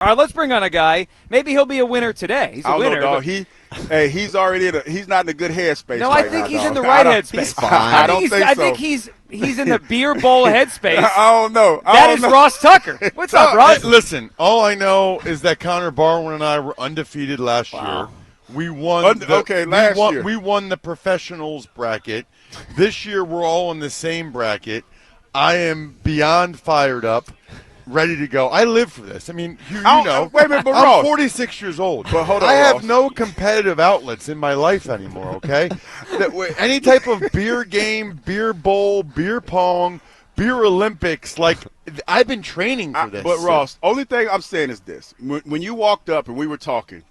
All right, let's bring on a guy. Maybe he'll be a winner today. He's a winner. Know, dog. He's already he's not in a good headspace. No, right I think now, he's dog. in the right headspace. He's fine. I think he's in the beer bowl headspace. I don't know. That is Ross Tucker. What's up, Ross? Listen, all I know is that Connor Barwin and I were undefeated last year. We won. Last year. We won the professionals bracket. This year we're all in the same bracket. I am beyond fired up, ready to go. I live for this. I mean, you know. Wait a minute, but I'm Ross, 46 years old. But hold on, I have Ross. no competitive outlets in my life anymore, okay? Any type of beer game, beer bowl, beer pong, beer Olympics, like I've been training for this. But Ross, only thing I'm saying is this. When you walked up and we were talking,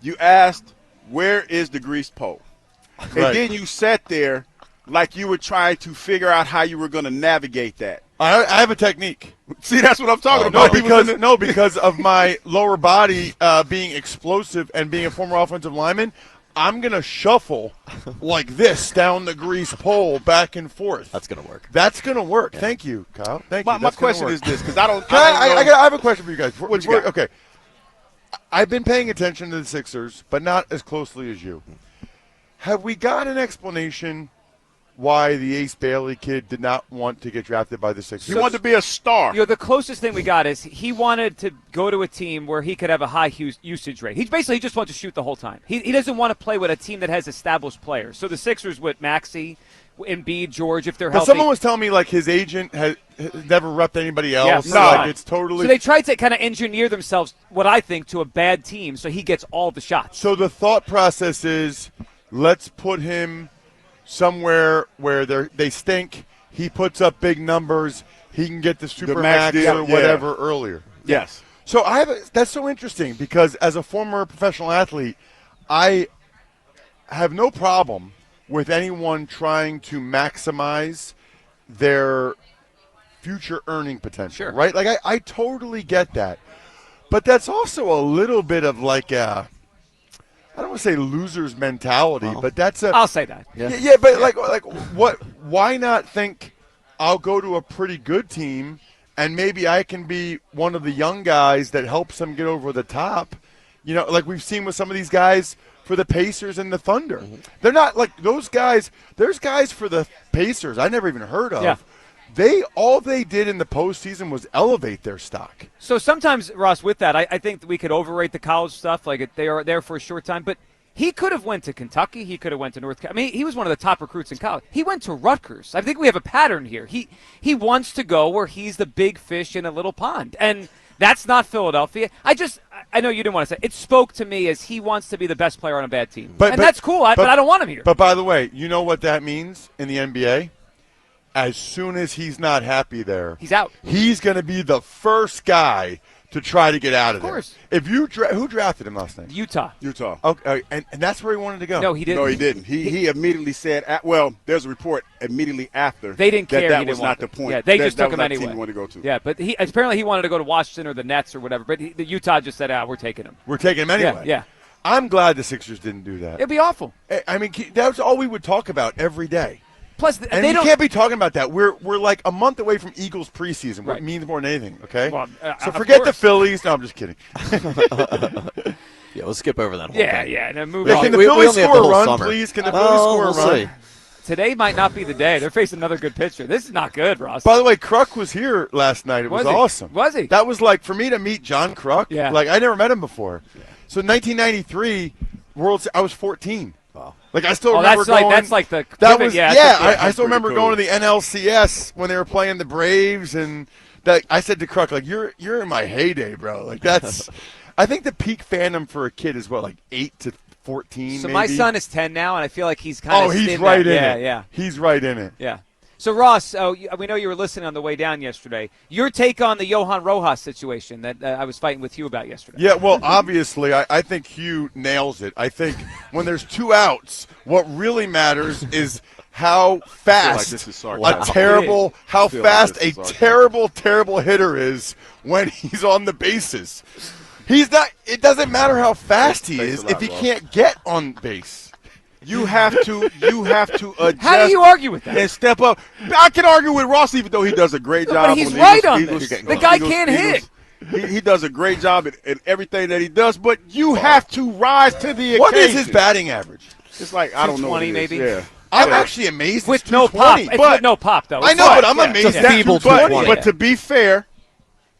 you asked, where is the grease pole? And then you sat there like you were trying to figure out how you were going to navigate that. I have a technique. See, that's what I'm talking about. Because of my lower body being explosive and being a former offensive lineman, I'm going to shuffle like this down the grease pole back and forth. That's going to work. That's going to work. Yeah. Thank you, Kyle. Thank you. My question is this, because I don't know. I have a question for you guys. What you got? Okay. I've been paying attention to the Sixers, but not as closely as you. Have we got an explanation why the Ace Bailey kid did not want to get drafted by the Sixers? He wanted to be a star. You know, the closest thing we got is he wanted to go to a team where he could have a high usage rate. He just wants to shoot the whole time. He doesn't want to play with a team that has established players. So the Sixers with Maxey, Embiid, George, if they're healthy. But someone was telling me like his agent has never repped anybody else. Yeah, like it's totally. So they tried to kind of engineer themselves, what I think, to a bad team so he gets all the shots. So the thought process is, let's put him somewhere where they stink. He puts up big numbers. He can get the supermax or whatever earlier. Yes. So that's so interesting because as a former professional athlete, I have no problem with anyone trying to maximize their future earning potential. Sure. Right? Like I totally get that. But that's also a little bit of like a, I don't want to say loser's mentality, but that's I'll say that. Yeah, but like what? Why not think I'll go to a pretty good team and maybe I can be one of the young guys that helps them get over the top? You know, like we've seen with some of these guys for the Pacers and the Thunder. Mm-hmm. They're not like those guys. There's guys for the Pacers I never even heard of. Yeah. All they did in the postseason was elevate their stock. So sometimes, Ross, with that, I think that we could overrate the college stuff. Like they are there for a short time, but he could have went to Kentucky. He could have went to North Carolina. I mean, he was one of the top recruits in college. He went to Rutgers. I think we have a pattern here. He wants to go where he's the big fish in a little pond, and that's not Philadelphia. I know you didn't want to say it. It spoke to me as he wants to be the best player on a bad team, and that's cool. But I don't want him here. But by the way, you know what that means in the NBA? As soon as he's not happy there, he's out. He's going to be the first guy to try to get out of there. Of course. If you who drafted him last night? Utah. Okay, and that's where he wanted to go. No, he didn't. No, he didn't. He immediately said, there's a report immediately after. They didn't care. That was not the point. Yeah, they just took him anyway. Team he wanted to go to. Yeah, but apparently he wanted to go to Washington or the Nets or whatever. But the Utah just said, we're taking him. We're taking him anyway. Yeah. I'm glad the Sixers didn't do that. It'd be awful. I mean, that was all we would talk about every day. Plus, and we can't be talking about that. We're like a month away from Eagles preseason, what means more than anything, okay? Well, so forget the Phillies. No, I'm just kidding. Yeah, we'll skip over that whole thing. Yeah. No, move on. on. Can the Phillies score a run, please? Can the Phillies score a run? See. Today might not be the day. They're facing another good pitcher. This is not good, Ross. By the way, Kruk was here last night. It was awesome. Was he? That was like, for me to meet John Kruk, like I never met him before. So 1993, I was 14. Wow. Like I still remember going. That's like the. I still remember going to the NLCS when they were playing the Braves, and I said to Kruk, like, you're in my heyday, bro. Like that's, I think the peak fandom for a kid is what, like 8 to 14. So maybe? my son is 10 now, and I feel like he's kind of. He's right in it. Yeah. He's right in it. Yeah. So, Ross, we know you were listening on the way down yesterday. Your take on the Johan Rojas situation that I was fighting with Hugh about yesterday. Yeah, well, obviously, I think Hugh nails it. I think when there's 2 outs, what really matters is how fast terrible hitter is when he's on the bases. He's not. It doesn't matter how fast he is if he can't get on base. You have to adjust. How do you argue with that? And step up. I can argue with Ross even though he does a great job. But he's on right the on Eagles, this. The guy can't hit. He does a great job at everything that he does, but you have to rise to the occasion. What is his batting average? It's like, I don't know what it 220 is. maybe? Yeah. I'm actually amazed With it's no pop. 220. It's with no pop, though. I know, but I'm amazed It's a that feeble 220. But to be fair,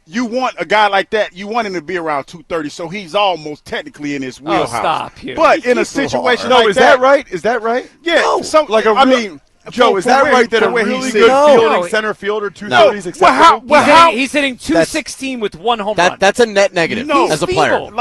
you want a guy like that, you want him to be around 230, so he's almost technically in his wheelhouse. Stop you. But in a situation No, like is that right? Is that right? Yeah. No. So, Like I mean, Joe, is that right that a where really he's good sitting? fielding center fielder 230 is Well, acceptable? He's hitting 216 with one home run. That's a net negative No. as a He's player. feeble.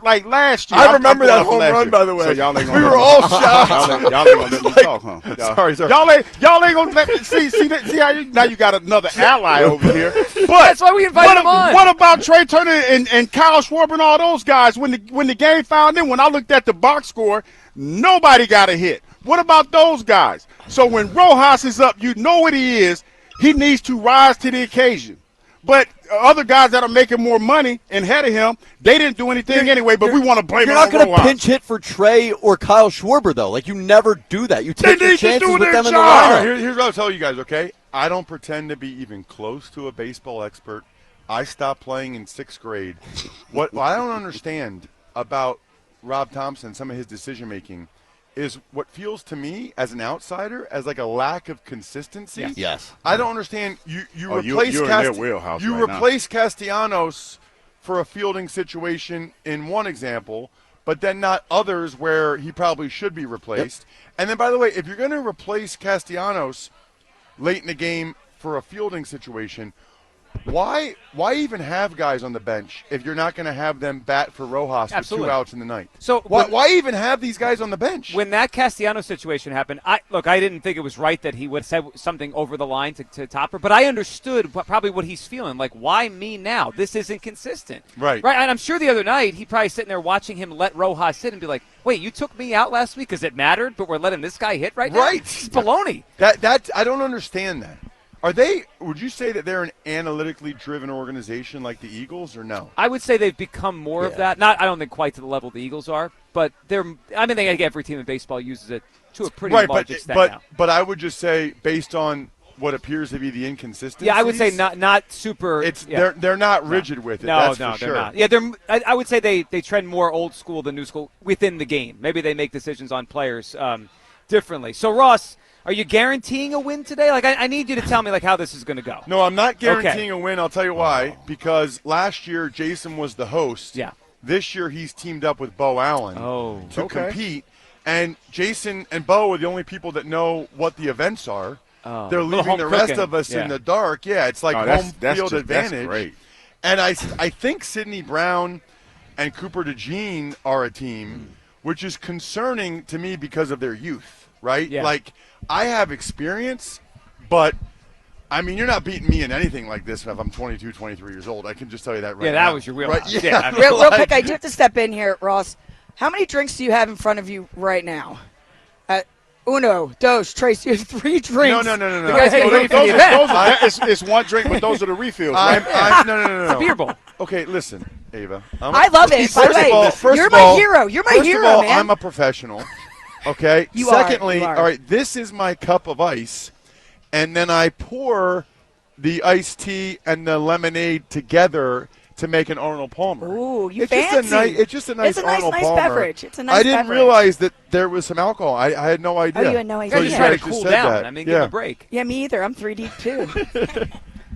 Like last year. I remember that I'm home last run, year. by the way. So y'all ain't We gonna were let me- all shocked. Y'all ain't gonna let me talk, huh? Sorry. Y'all ain't gonna let me see how now you got another ally over here. But That's why we invited him on. What about Trey Turner and Kyle Schwarber and all those guys? When the game found them, when I looked at the box score, nobody got a hit. What about those guys? So when Rojas is up, you know what he is. He needs to rise to the occasion. But other guys that are making more money and ahead of him, they didn't do anything anyway, but we want to blame it You're on not going to Rojas. pinch hit for Trey or Kyle Schwarber, though. Like, you never do that. You take They your need to chances do with their them in the job. All right, lineup. here's what I'll tell you guys, okay? I don't pretend to be even close to a baseball expert. I stopped playing in 6th grade. What I don't understand about Rob Thompson, some of his decision-making, is what feels to me as an outsider as like a lack of consistency. Yes. I don't understand. You Oh, replace you're in their wheelhouse you right now. replace Castellanos for a fielding situation in one example, but then not others where he probably should be replaced. And then, by the way, if you're going to replace Castellanos late in the game for a fielding situation, why even have guys on the bench if you're not going to have them bat for Rojas Absolutely. with 2 outs in the ninth? So why even have these guys on the bench? when that Castellanos situation happened, I didn't think it was right that he would have said something over the line to Topper, but I understood probably what he's feeling. Like, why me now? This isn't consistent. Right. And I'm sure the other night he probably sitting there watching him let Rojas hit and be like, wait, you took me out last week because it mattered, but we're letting this guy hit right now? Right. It's baloney. That I don't understand that. Would you say that they're an analytically driven organization like the Eagles, or no? I would say they've become more of that. I don't think quite to the level the Eagles are, but I think every team in baseball uses it to a pretty large extent now. But I would just say, based on what appears to be the inconsistencies. Yeah, I would say not super. They're not rigid with it. No, that's for they're sure. not. Yeah, I would say they trend more old school than new school within the game. Maybe they make decisions on players differently. So Ross, are you guaranteeing a win today? Like, I need you to tell me how this is going to go. No, I'm not guaranteeing a win. I'll tell you why. Because last year Jason was the host. Yeah. This year he's teamed up with Bo Allen to compete. And Jason and Bo are the only people that know what the events are. They're leaving the rest of us in the dark. Yeah, it's like home field advantage. That's great. And I think Sidney Brown and Cooper DeJean are a team, which is concerning to me because of their youth, right? Yeah. Like, I have experience, but, I mean, you're not beating me in anything like this if I'm 22, 23 years old. I can just tell you that right now. Yeah, that was your wheelhouse. Right? Yeah, I mean, Real quick, I do have to step in here, Ross. How many drinks do you have in front of you right now? Uno, dos, Trace, you have 3 drinks. No. The guy's getting ready for the event. It's one drink, but those are the refills. No. It's a beer bowl. Okay, listen, Ava. I love it. By the way, you're my hero. You're my hero, First of all, man. I'm a professional. Okay. You are. Secondly, all right, this is my cup of ice, and then I pour the iced tea and the lemonade together to make an Arnold Palmer. Ooh, you it's fancy. It's just a nice Arnold nice Palmer. beverage. It's a nice I didn't beverage. realize that there was some alcohol. I had no idea. Oh, you had no idea. You're just Yeah. trying to just cool said down. that. I mean, Yeah. give a break. Yeah, me either. I'm 3 deep, too.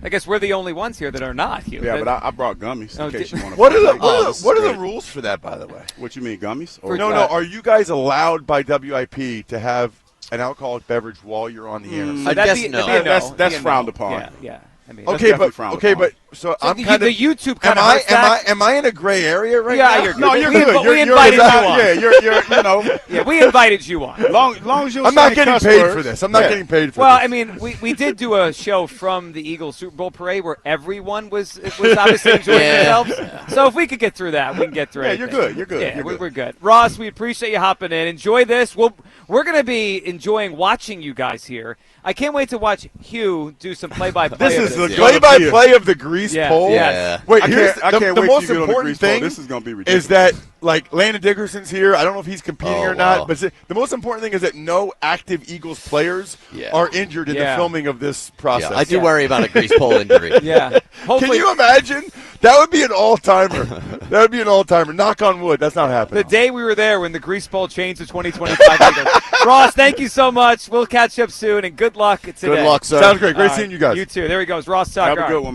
I guess we're the only ones here that are not. Hugh. Yeah, but I brought gummies in case you want to. What are the rules for that, by the way? What you mean, gummies? No. Are you guys allowed by WIP to have an alcoholic beverage while you're on the air? I guess no. That's frowned upon. Yeah. I mean, Okay, but so I'm kind of the YouTube kind of am I in a gray area right Yeah, now? you're good. No, you're We- good. but we You're invited you on. Yeah, you're Yeah, we invited you on. long as you're I'm not saying getting cuss paid words. for this. I'm not getting paid for Well, this. I mean, we did do a show from the Eagles Super Bowl parade where everyone was obviously enjoying themselves. So if we could get through that, we can get through it. You're good. You're good. Yeah, You're good. we're good. Ross, we appreciate you hopping in. Enjoy this. We're going to be enjoying watching you guys here. I can't wait to watch Hugh do some play-by-play. This of is this. the play-by-play of the grease Yeah, pole. yes. Wait, I here's can't the wait most till you get on the important grease pole. thing This is going to be ridiculous. is that like Landon Dickerson's here. I don't know if he's competing or wow. not, but the most important thing is that no active Eagles players are injured in the filming of this process. Yeah, I do worry about a grease pole injury. Yeah. Can you imagine? That would be an all-timer. That would be an all-timer. Knock on wood. That's not happening. The day we were there when the grease pole changed to 2025 Eagles. Ross, thank you so much. We'll catch up soon, and good luck today. Good luck, sir. Sounds great. Great All seeing you guys. You too. There he goes. Ross Tucker. Have a good one, man.